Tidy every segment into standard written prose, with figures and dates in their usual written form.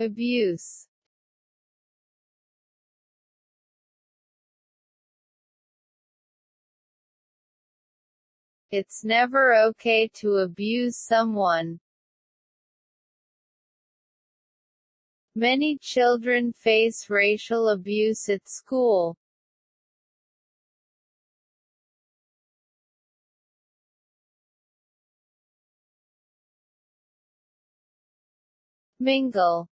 abuse, it's never okay to abuse someone. Many children face racial abuse at school. Mingle,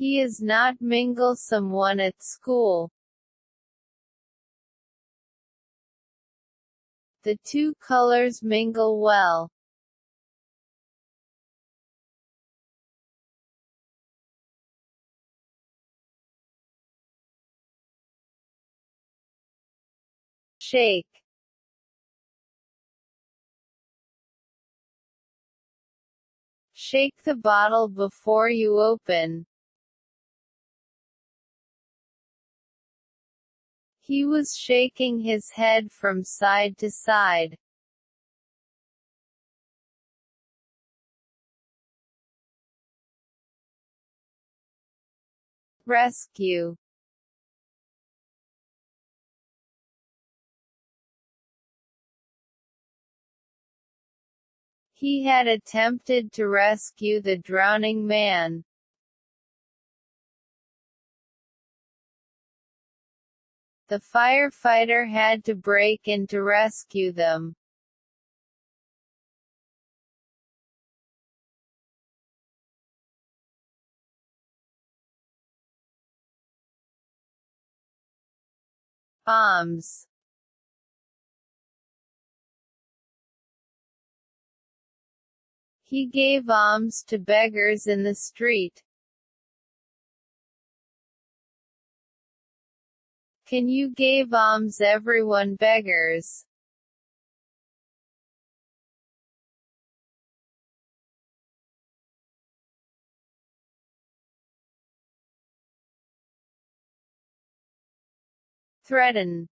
he is not minglesome one at school. The two colors mingle well. Shake, shake the bottle before you open. He was shaking his head from side to side. Rescue, he had attempted to rescue the drowning man. The firefighter had to break in to rescue them. Alms, he gave alms to beggars in the street. Can you gave alms everyone beggars? Threaten,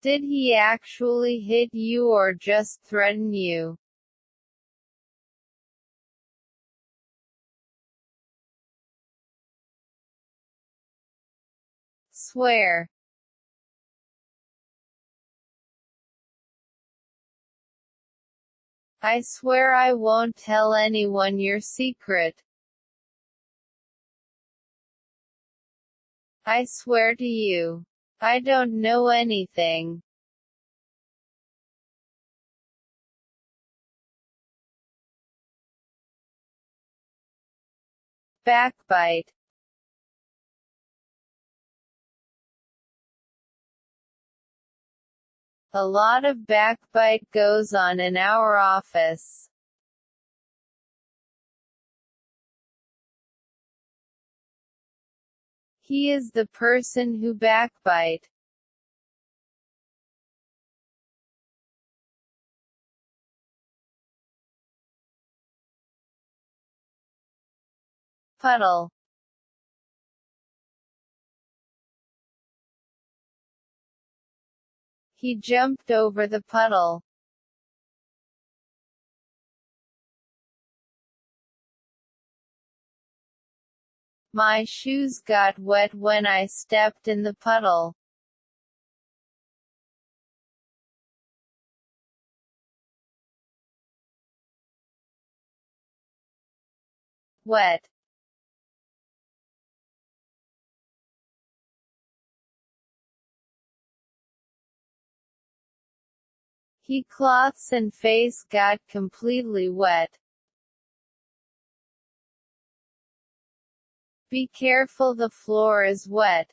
did he actually hit you or just threaten you? Swear, I swear I won't tell anyone your secret. I swear to you, I don't know anything. Backbite, a lot of backbite goes on in our office. He is the person who backbite. Puddle, he jumped over the puddle. My shoes got wet when I stepped in the puddle. Wet, he cloths and face got completely wet. Be careful, the floor is wet.